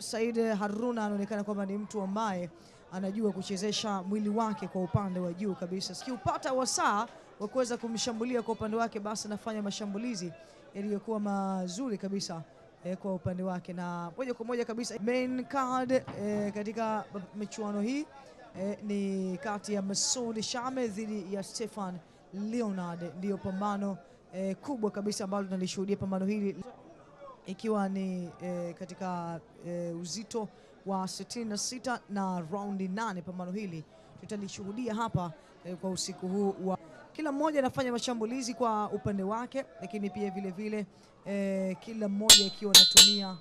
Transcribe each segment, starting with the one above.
Said Haruna anaonekana kwamba ni mtu ambaye anajua kuchezesha mwili wake kwa upande wa juu kabisa. Sikiupata wasaa wa kuweza kumshambulia kwa upande wake, basi anafanya mashambulizi yaliyokuwa mazuri kabisa kwa upande wake, na moja kwa moja kabisa main card katika michuano hii ni kati ya Masoud Shame dhidi ya Stefan Leonard. Ndio pambano kubwa kabisa ambalo tunalishuhudia, pambano hili ikiwa ni katika uzito wa 66 na raundi 8. Pambano hili tutalishuhudia hapa kwa usiku huu wa kila mmoja anafanya mashambulizi kwa upande wake, lakini pia vile vile kila mmoja akiwa anatumia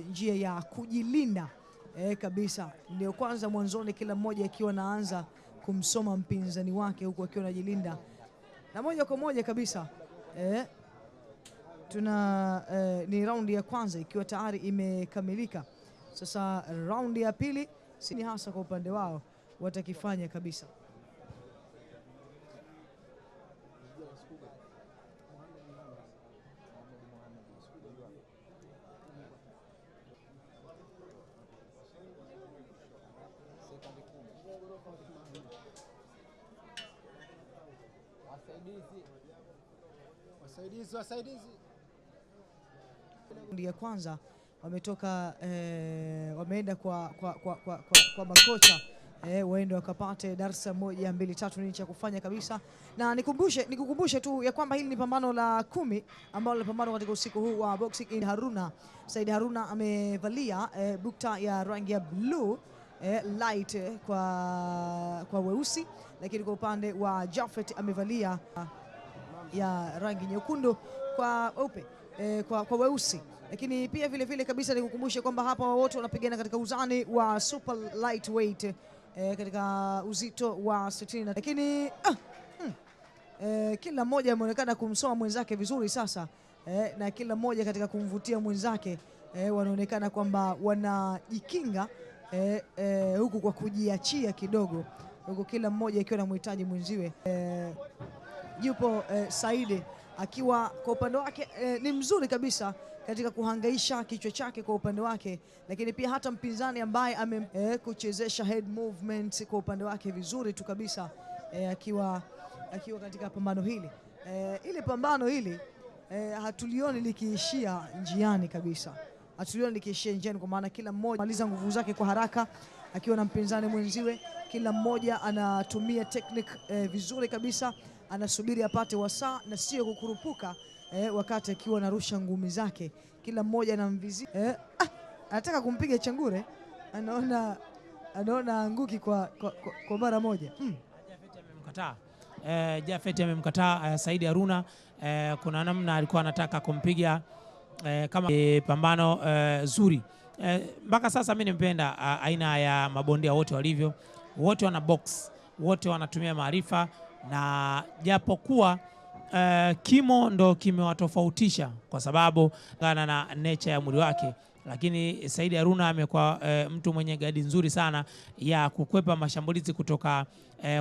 njia ya kujilinda kabisa. Ndio kwanza mwanzoni kila mmoja akiwa anaanza kumsoma mpinzani wake huku akiwa anajilinda, na moja kwa moja kabisa ni raundi ya kwanza ikiwa tayari imekamilika. Sasa raundi ya pili si hasa kwa upande wao watakifanya kabisa. Wasaidizi. Raundi ya kwanza wametoka wameenda kwa makocha waende wakapate darasa 1 2 3 nini cha kufanya kabisa. Na nikukumbushe tu ya kwamba hili ni pambano la 10 ambalo linapambana katika usiku huu wa boxing in Haruna. Said Haruna amevalia bukta ya rangi ya blue light kwa weusi, lakini kwa upande wa Jafet amevalia ya rangi nyekundu kwa weupe kwa weusi. Lakini pia vile vile kabisa nikukumbushe kwamba hapa wote wanapigana katika uzani wa super lightweight katika uzito wa 60, lakini kila mmoja ameonekana kumsoma mwenzake vizuri sasa na kila mmoja katika kumvutia mwenzake wanaonekana kwamba wanajikinga huku kwa kujiachia kidogo, huku kila mmoja akiwa anamhitaji mwenziwe. Yupo Said akiwa kwa upande wake ni mzuri kabisa katika kuhangaisha kichwa chake kwa upande wake, lakini pia hata mpinzani ambaye kuchezesha head movement kwa upande wake vizuri tu kabisa akiwa katika pambano hili. Ile pambano hili hatulioni likiishia njiani kabisa, hatulioni likiishia njiani, kwa maana kila mmoja maliza nguvu zake kwa haraka akiwa na mpinzani mwenziwe. Kila mmoja anatumia technique vizuri kabisa, anasubiri apate wasaa na sio kukurupuka wakati akiwa anarusha ngumi zake. Kila mmoja anamvizia anataka kumpiga changure, anaona anguki kwa mara moja. Jafet amemkataa Said Haruna. Kuna namna alikuwa anataka kumpiga kama pambano zuri. Mpaka sasa mimi nimpenda aina ya mabondia wote walivyo, wote wana box, wote wanatumia maarifa, na japokuwa kimo ndo kimewatofautisha kwa sababu gana na nature ya mwili wake, lakini Said Haruna amekuwa mtu mwenye gadi nzuri sana ya kukwepa mashambulizi kutoka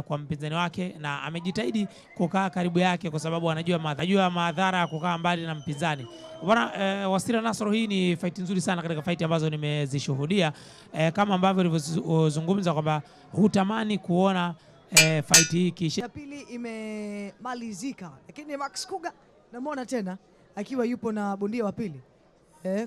kwa mpinzani wake, na amejitahidi kukaa karibu yake kwa sababu anajua madhara ya kukaa mbali na mpinzani. Bwana Wasira Nasoro, hii ni fight nzuri sana katika fight ambazo nimezishuhudia, kama ambavyo ulivyozungumza kwamba hutamani kuona fight hii kisha. Ya pili imemalizika, lakini Max Kuga namuona tena akiwa yupo na bondia wa pili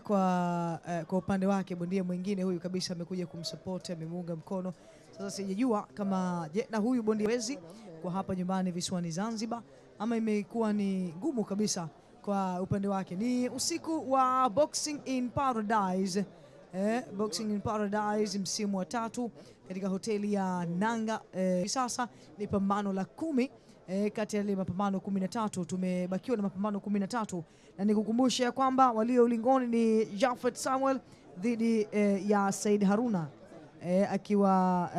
kwa upande wake. Bondia mwingine huyu kabisa amekuja kumsupport, amemuunga mkono. Sasa sijajua kama na huyu bondia wezi kwa hapa nyumbani visiwani Zanzibar, ama imekuwa ni ngumu kabisa kwa upande wake. Ni usiku wa Boxing in Paradise, Boxing in Paradise msimu wa 3 katika hoteli ya Nanga. Sasa ni pambano la 10 kati ya mapambano 13. Tumebakiwa na mapambano 13, na nikukumbusha kwamba walio ulingoni ni Jafet Samuel dhidi ya Said Haruna akiwa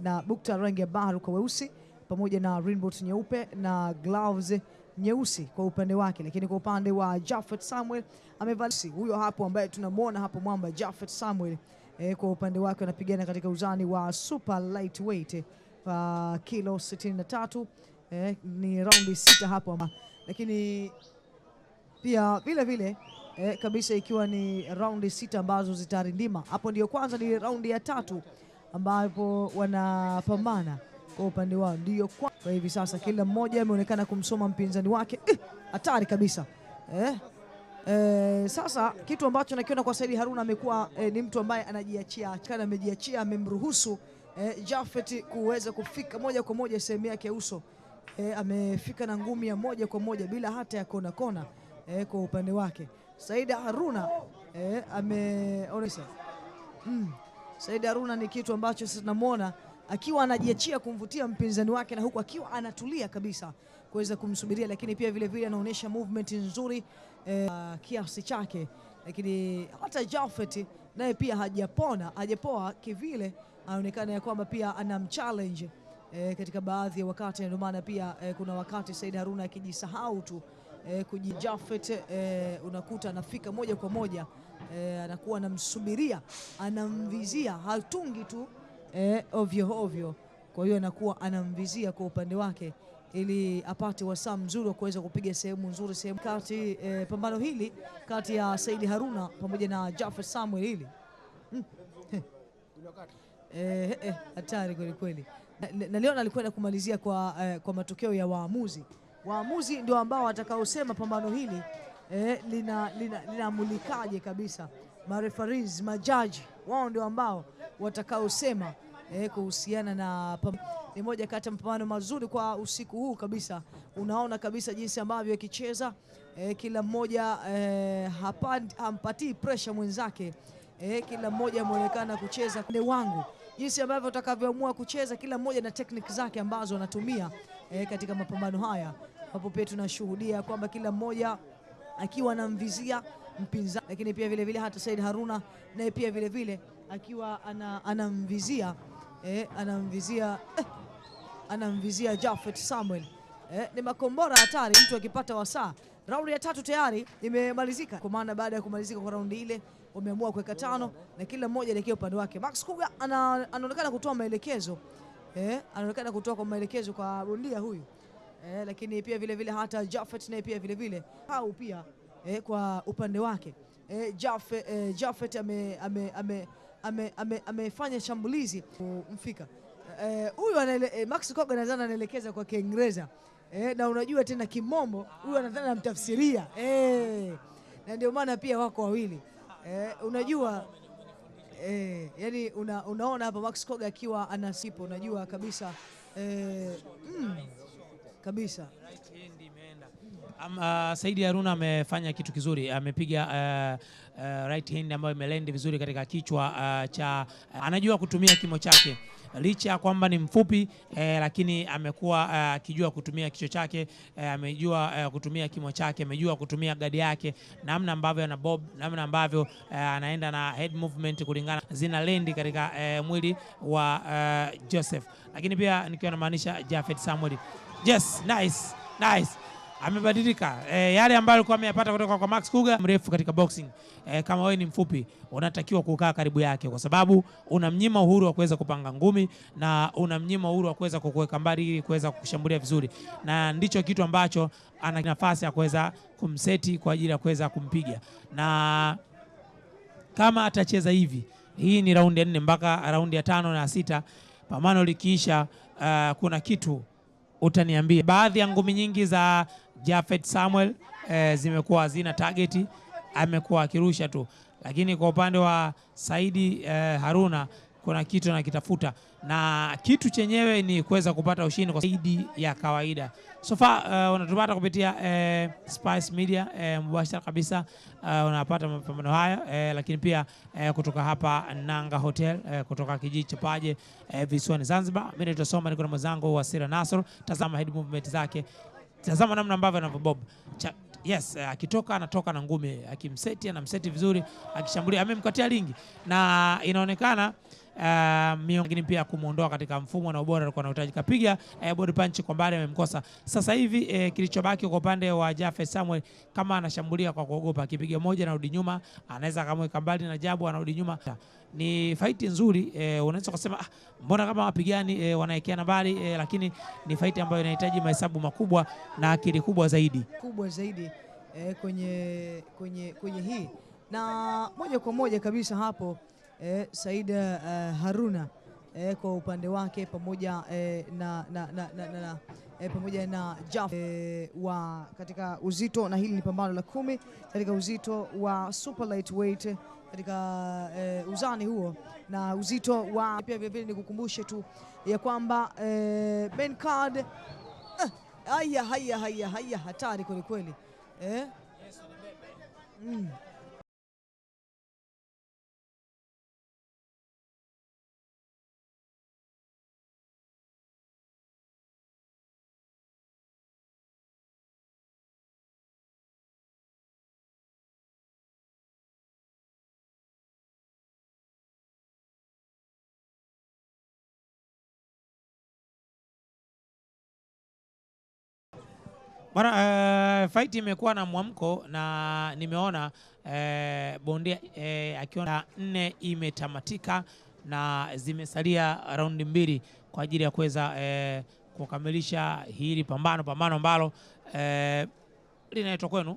na bukta rangi ya bahari kwa weusi pamoja na rainbow nyeupe na gloves nyeusi kwa upande wake. Lakini kwa upande wa Jafet Samuel amevalia huyo hapo ambaye tunamuona hapo mwamba Jafet Samuel kwa upande wake anapigana katika uzani wa super lightweight kilo 63. Ni raundi 6 hapo, lakini pia vile vile kabisa, ikiwa ni raundi 6 ambazo zitarindima. Hapo ndio kwanza ni raundi ya 3 ambapo wanapambana kwa upande wao. Ndio kwa hivi sasa kila mmoja ameonekana kumsoma mpinzani wake. Hatari kabisa. Sasa kitu ambacho nakiona kwa Said Haruna amekuwa ni mtu ambaye anajiachia, kana amejiachia, amemruhusu Japhet kuweza kufika moja kwa moja sehemu yake ya uso. Amefika na ngumi ya moja kwa moja bila hata ya kona kona kwa upande wake. Said Haruna ameonyesha Said Haruna ni kitu ambacho sasa tunamuona akiwa anajiachia kumvutia mpinzani wake, na huku akiwa anatulia kabisa kuweza kumsubiria, lakini pia vile vile anaonyesha movement nzuri kiasi chake, lakini hata Japhet naye pia hajapoa kivile, anaonekana ya kwamba pia anamchallenge katika baadhi ya wakati. Ndio maana pia kuna wakati Said Haruna akijisahau tu Japhet unakuta anafika moja kwa moja, anakuwa anamsubiria, anamvizia, hatungi tu ovyo. Kwa hiyo anakuwa anamvizia kwa upande wake ili apate wasaa mzuri wa kuweza kupiga sehemu nzuri, sehemu kati. Pambano hili kati ya Said Haruna pamoja na Japhet Samuel hili hatari kweli kweli, na leo alikwenda kumalizia kwa matokeo ya waamuzi. Waamuzi ndio ambao watakaosema pambano hili linamulikaje kabisa. Marefarees, majaji, wao ndio ambao watakaosema kuhusiana na ni moja kati ya mapambano mazuri kwa usiku huu kabisa. Unaona kabisa jinsi ambavyo akicheza kila mmoja hampatii pressure mwenzake, kila mmoja ameonekana kucheza kwa wangu, jinsi ambavyo utakavyoamua kucheza kila mmoja na technique zake ambazo anatumia katika mapambano haya, hapo pia tunashuhudia kwamba kila mmoja akiwa anamvizia mpinzani, lakini pia vile vile hata Said Haruna naye pia vile vile akiwa anamvizia Japhet Samuel. Ni makombora hatari, mtu akipata wasaa. Raundi ya 3 tayari imemalizika, kwa maana baada ya kumalizika kwa raundi ile wameamua kuweka 5 na kila mmoja elekea upande wake. Max Kuga anaonekana kutoa maelekezo, anaonekana kutoa kwa maelekezo kwa bondia huyu, lakini pia vile vile hata Japhet naye pia vile vile au pia kwa upande wake Japhet amefanya shambulizi kumfika huyu. Max Kuga nadhani anaelekeza kwa Kiingereza, na unajua tena kimombo, huyu anadhani anamtafsiria, na ndio maana pia wako wawili, unajua yani unaona hapa Max Kuga akiwa anasipo, unajua kabisa kabisa. Said Haruna amefanya kitu kizuri, amepiga right hand ambayo imelend vizuri katika kichwa cha anajua kutumia kimo chake, licha kwamba ni mfupi lakini amekuwa akijua kutumia kichwa chake, amejua kutumia kimo chake, amejua kutumia gadi yake, namna ambavyo ana bob, namna ambavyo anaenda na head movement kulingana zina lendi katika mwili wa Joseph, lakini pia nikiwa namaanisha Japhet Samuel. Yes, nice. Amebadilika yale ambayo alikuwa ameyapata kutoka kwa Max Kuga. Mrefu katika boxing, kama wewe ni mfupi unatakiwa kukaa karibu yake, kwa sababu unamnyima uhuru wa kuweza kupanga ngumi na unamnyima uhuru wa kuweza kukuweka mbali ili kuweza kushambulia vizuri, na ndicho kitu ambacho ana nafasi ya kuweza kumseti kwa ajili ya kuweza kumpiga. Na kama atacheza hivi, hii ni raundi ya 4 mpaka raundi ya 5 na 6, pambano likiisha, kuna kitu utaniambia. Baadhi ya ngumi nyingi za Japhet Samuel zimekuwa hazina target, amekuwa akirusha tu, lakini kwa upande wa Said Haruna kuna kitu anakitafuta, na kitu chenyewe ni kuweza kupata ushindi kwa zaidi ya kawaida. So far unatupata kupitia Spice Media mubashara kabisa, unapata mapambano haya, lakini pia kutoka hapa Nanga Hotel, kutoka kijiji cha Paje visiwani Zanzibar. Mimi nitasoma, niko na mwenzangu Wasira Nasr. Tazama head movement zake, tazama namna ambavyo anavyobob. Yes, akitoka anatoka na ngumi, akimseti anamseti vizuri, akishambulia amemkatia lingi, na inaonekana lakini pia kumuondoa katika mfumo na ubora alikuwa anahitaji. Kapiga body punch kwa mbali, amemkosa. Sasa hivi kilichobaki kwa upande wa Japhet Samuel, kama anashambulia kwa kuogopa, akipiga moja na rudi nyuma, anaweza kamweka mbali na jabu, anarudi nyuma. Ni fight nzuri, unaweza kusema mbona kama wapigani wanaekeana mbali, lakini ni fight ambayo inahitaji mahesabu makubwa na akili kubwa zaidi. kwenye hii, na moja kwa moja kabisa hapo Said Haruna kwa upande wake pamoja pamoja na Jaf wa katika uzito, na hili ni pambano la 10 katika uzito wa super lightweight katika uzani huo na uzito wa pia vile nikukumbushe tu ya kwamba main card haya hatari kweli kweli Bwana, fight imekuwa na mwamko na nimeona bondia akiwa na 4 imetamatika na zimesalia raundi 2 kwa ajili ya kuweza kukamilisha hili pambano ambalo linaitwa kwenu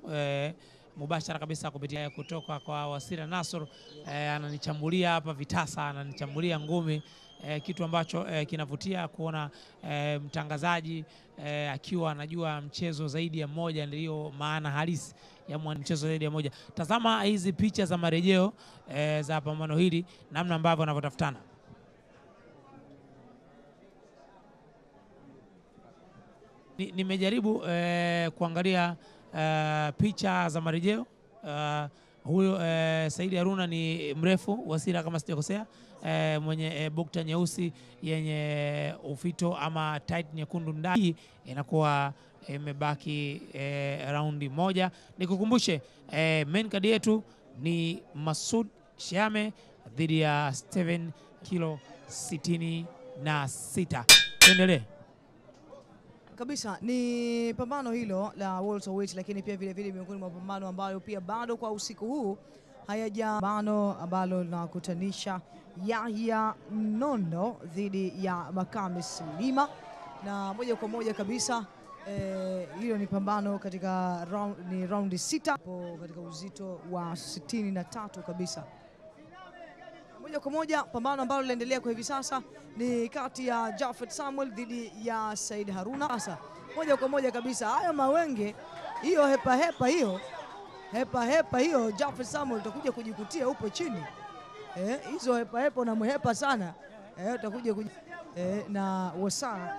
mubashara kabisa kupitia kutoka kwa Wasila Nasor. Ananichambulia hapa vitasa, ananichambulia ngumi, kitu ambacho kinavutia kuona mtangazaji akiwa anajua mchezo zaidi ya mmoja. Ndio maana halisi ya mchezo zaidi ya moja. Tazama hizi picha za marejeo za pambano hili, namna ambavyo wanavyotafutana. Nimejaribu kuangalia picha za marejeo. Huyo Said Haruna ni mrefu, Wasila kama sijakosea, mwenye bukta nyeusi yenye ufito ama tight nyekundu ndani. Inakuwa imebaki raundi 1. Nikukumbushe main card yetu ni Masud Shiame dhidi ya Steven kilo 66. Tuendelee. Kabisa ni pambano hilo la welterweight, lakini pia vile vile miongoni mwa pambano ambayo pia bado kwa usiku huu pambano ambalo linakutanisha Yahya Nondo dhidi ya Makame Silima, na moja kwa moja kabisa hilo ni pambano katika raundi 6 katika uzito wa 63 kabisa. Moja kwa moja pambano ambalo linaendelea kwa hivi sasa ni kati ya Jafet Samuel dhidi ya Said Haruna. Sasa moja kwa moja kabisa haya mawenge, hiyo hepa hiyo Jafet Samuel utakuja kujikutia upo chini. Hizo hepa unamhepa sana. Utakuja na wasa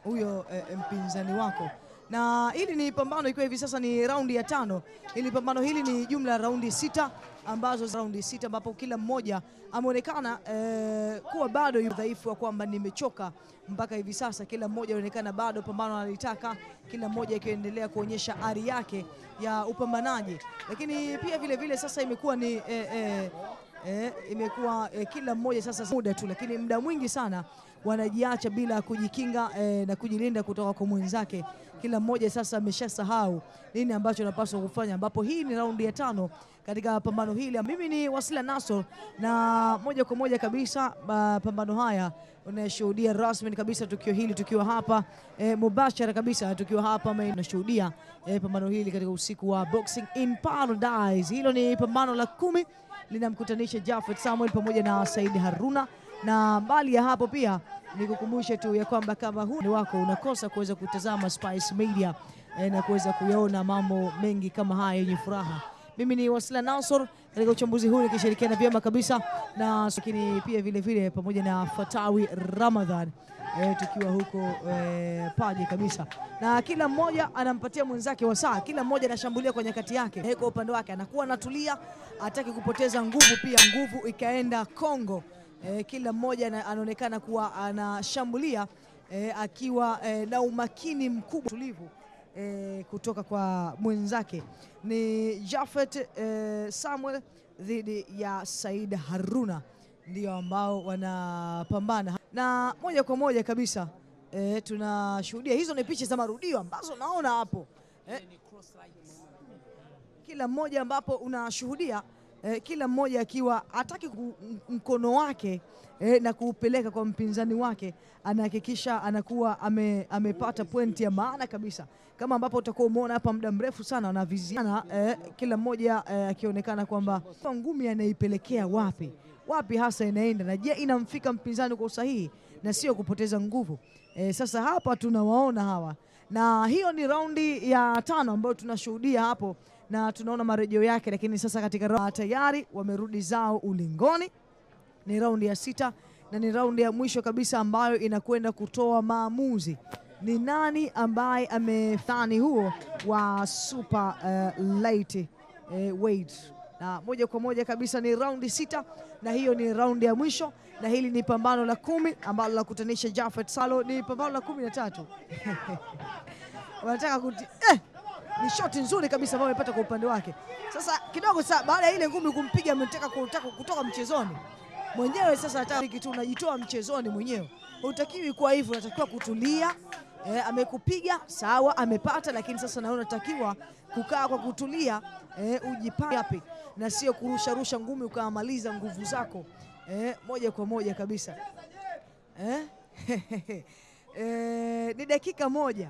huyo mpinzani wako. Na hili ni pambano ikiwa hivi sasa ni raundi ya 5. Hili pambano hili ni jumla ya raundi 6 ambazo raundi 6 ambapo kila mmoja ameonekana kuwa bado yu dhaifu, wa kwamba nimechoka mpaka hivi sasa. Kila mmoja anaonekana bado pambano analitaka, kila mmoja akiendelea kuonyesha ari yake ya upambanaji. Lakini pia vile vile sasa imekuwa ni kila mmoja sasa muda tu, lakini muda mwingi sana wanajiacha bila kujikinga na kujilinda kutoka kwa mwenzake. Kila mmoja sasa ameshasahau nini ambacho anapaswa kufanya, ambapo hii ni raundi ya 5 katika pambano hili. Mimi ni Wasila Nasor, na moja kwa moja kabisa pambano haya unashuhudia rasmi kabisa tukio hili tukiwa hapa mubashara kabisa, tukiwa hapa tunashuhudia pambano hili katika usiku wa Boxing in Paradise. Hilo ni pambano la 10 linamkutanisha Jafet Samuel pamoja na Said Haruna. Na mbali ya hapo pia nikukumbushe tu ya kwamba kama huu wako unakosa kuweza kutazama Spice Media na kuweza kuyaona mambo mengi kama haya yenye furaha. Mimi ni Wasila Nasor katika uchambuzi huu nikishirikiana vyema kabisa na lakini pia vile vile pamoja na Fatawi Ramadhan tukiwa huko paje kabisa, na kila mmoja anampatia mwenzake wasaa, kila mmoja anashambulia kwa nyakati yake. Kwa upande wake anakuwa anatulia, hataki kupoteza nguvu, pia nguvu ikaenda Kongo. Kila mmoja anaonekana kuwa anashambulia akiwa na umakini mkubwa, tulivu kutoka kwa mwenzake. Ni Jafet Samuel dhidi ya Said Haruna ndio ambao wanapambana, na moja kwa moja kabisa tunashuhudia hizo ni picha za marudio ambazo naona hapo kila mmoja ambapo unashuhudia kila mmoja akiwa hataki mkono wake na kuupeleka kwa mpinzani wake, anahakikisha anakuwa amepata pointi ya maana kabisa, kama ambapo utakuwa umeona hapa muda mrefu sana wanaviziana, kila mmoja akionekana kwamba ngumi anaipelekea wapi hasa inaenda, na je inamfika mpinzani kwa usahihi na sio kupoteza nguvu. Sasa hapa tunawaona hawa, na hiyo ni raundi ya 5 ambayo tunashuhudia hapo na tunaona marejeo yake, lakini sasa katika tayari wamerudi zao ulingoni. Ni raundi ya 6 na ni raundi ya mwisho kabisa ambayo inakwenda kutoa maamuzi ni nani ambaye amefani huo wa super light weight. Na moja kwa moja kabisa ni raundi 6 na hiyo ni raundi ya mwisho, na hili ni pambano la 10 ambalo la kutanisha Japhet Salo, ni pambano la 13 wanataka ni shoti nzuri kabisa ambayo amepata kwa upande wake. Sasa kidogo baada ya ile ngumi kumpiga ametaka kutoka mchezoni mwenyewe, sasa hata kitu unajitoa mchezoni mwenyewe. Hutakiwi kwa hivyo, unatakiwa kutulia. Amekupiga sawa, amepata, lakini sasa naona unatakiwa kukaa kwa kutulia, ujipange na sio kurusha ngumi ukamaliza nguvu zako moja kwa moja kabisa. Ni dakika moja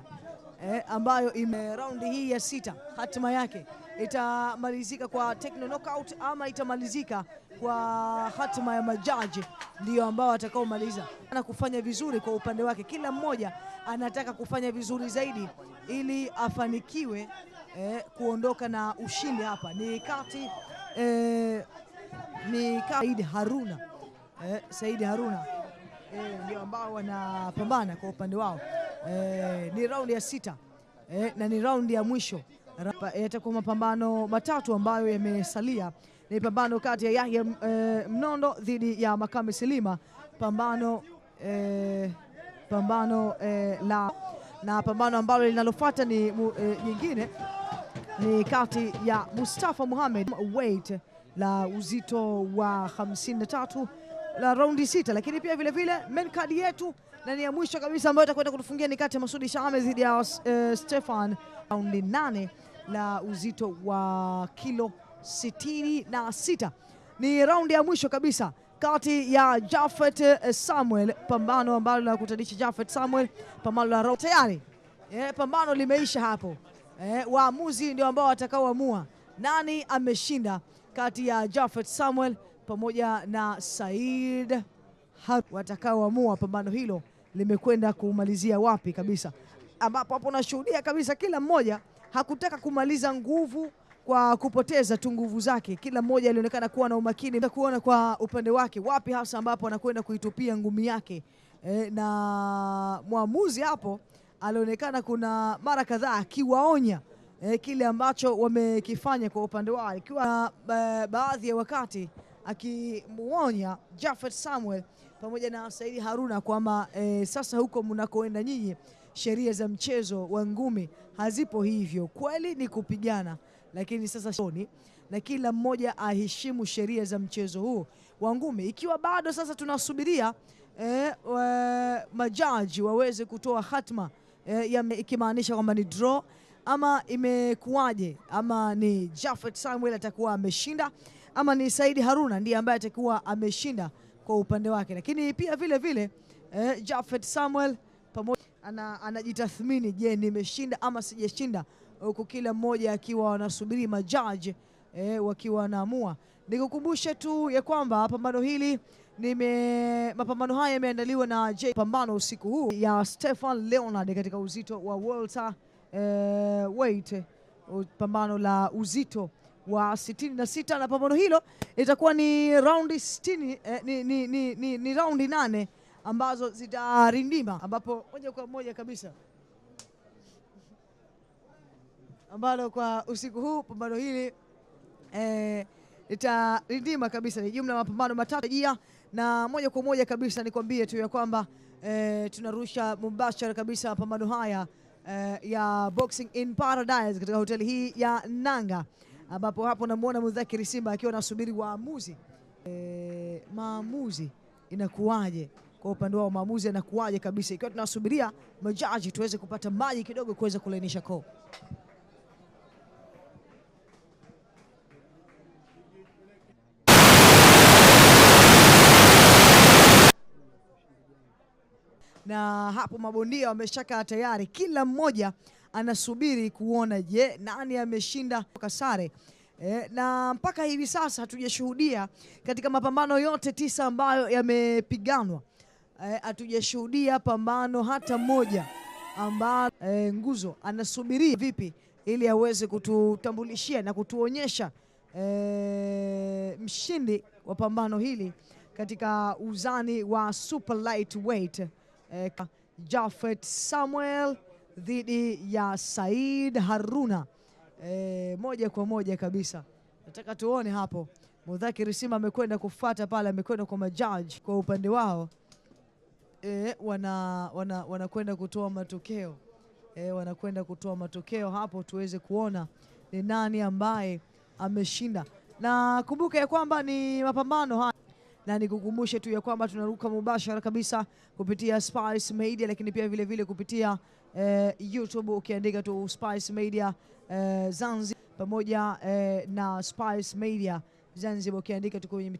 ambayo raundi hii ya 6 hatima yake itamalizika kwa techno knockout ama itamalizika kwa hatima ya majaji, ndio ambao watakaomaliza na kufanya vizuri kwa upande wake. Kila mmoja anataka kufanya vizuri zaidi ili afanikiwe kuondoka na ushindi. Hapa ni kati Said Haruna, Said Haruna ndio ambao wanapambana kwa upande wao. Ni raundi ya 6 na ni raundi ya mwisho. Yatakuwa mapambano matatu ambayo yamesalia. Ni pambano kati ya Yahya Mnondo dhidi ya Makame Selima, pambano na pambano ambalo linalofuata ni nyingine ni kati ya Mustafa Muhammad weight la uzito wa 53 la raundi 6, lakini pia vile vile main card yetu na ni ya mwisho kabisa ambayo itakwenda kutufungia ni kati ya Masudi Shame dhidi ya Stefan raundi 8 la uzito wa kilo 66. Ni raundi ya mwisho kabisa kati ya Japhet Samuel, pambano ambalo linakutanisha Japhet Samuel, pambano la raundi tayari. Pambano limeisha hapo. Waamuzi ndio ambao watakaoamua nani ameshinda kati ya Japhet Samuel pamoja na Said watakaoamua pambano hilo limekwenda kumalizia wapi kabisa, ambapo hapo unashuhudia kabisa kila mmoja hakutaka kumaliza nguvu kwa kupoteza tu nguvu zake. Kila mmoja alionekana kuwa na umakini kuona kwa upande wake wapi hasa ambapo anakwenda kuitupia ngumi yake. Na mwamuzi hapo alionekana kuna mara kadhaa akiwaonya kile ambacho wamekifanya kwa upande wao, ikiwa baadhi ya wakati akimuonya Japhet Samuel pamoja na Said Haruna kwamba sasa huko mnakoenda nyinyi sheria za mchezo wa ngumi hazipo hivyo. Kweli ni kupigana, lakini sasa na kila mmoja aheshimu sheria za mchezo huu wa ngumi. Ikiwa bado sasa tunasubiria majaji waweze kutoa hatma ikimaanisha kwamba ni draw ama imekuwaje, ama ni Japhet Samuel atakuwa ameshinda ama ni Said Haruna ndiye ambaye atakuwa ameshinda kwa upande wake. Lakini pia vile vile Japhet Samuel pamoja anajitathmini, je, nimeshinda ama sijashinda, huku kila mmoja akiwa wanasubiri majaji wakiwa wanaamua. Nikukumbushe tu ya kwamba mapambano haya yameandaliwa na pambano usiku huu ya Stefan Leonard katika uzito wa welter weight, pambano la uzito wa 66, na pambano hilo itakuwa ni raundi 60, ni raundi 8 ambazo zitarindima, ambapo moja kwa moja kabisa ambalo kwa usiku huu pambano hili litarindima kabisa. Ni jumla ya mapambano matatu na moja kwa moja kabisa nikwambie tu ya kwamba tunarusha mubashara kabisa mapambano haya ya Boxing in Paradise katika hoteli hii ya Nanga, ambapo hapo namuona Mudhakiri Simba akiwa anasubiri waamuzi. Maamuzi inakuwaje kwa upande wao, maamuzi yanakuwaje kabisa, ikiwa tunasubiria majaji tuweze kupata maji kidogo kuweza kulainisha koo. na hapo mabondia wameshaka tayari, kila mmoja anasubiri kuona je, nani ameshinda sare. Na mpaka hivi sasa hatujashuhudia katika mapambano yote 9 ambayo yamepiganwa, hatujashuhudia pambano hata moja ambalo Nguzo anasubiria vipi ili aweze kututambulishia na kutuonyesha mshindi wa pambano hili katika uzani wa super lightweight, Japhet Samuel dhidi ya Said Haruna. Moja kwa moja kabisa, nataka tuone hapo. Mudhakiri Simba amekwenda kufuata pale, amekwenda kwa majudge kwa upande wao, wanakwenda kutoa matokeo, wanakwenda kutoa matokeo hapo tuweze kuona ni nani ambaye ameshinda. Na kumbuka ya kwamba ni mapambano haya, na nikukumbushe tu ya kwamba tunaruka mubashara kabisa kupitia Spice Media, lakini pia vile vile kupitia YouTube, ukiandika tu Spice Media Zanzibar pamoja na Spice Media Zanzibar, ukiandika tu kwenye